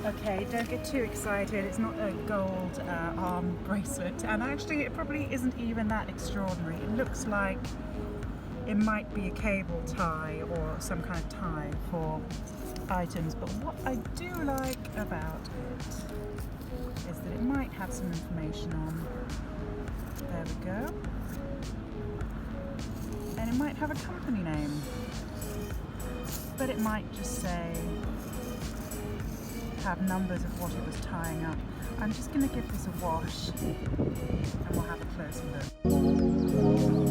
Okay, don't get too excited. It's not a gold arm bracelet, and actually it probably isn't even that extraordinary. It looks like it might be a cable tie or some kind of tie for items, but what I do like about it is that it might have some information on. There we go. And it might have a company name, but it might just say, have numbers of what it was tying up. I'm just going to give this a wash and we'll have a closer look.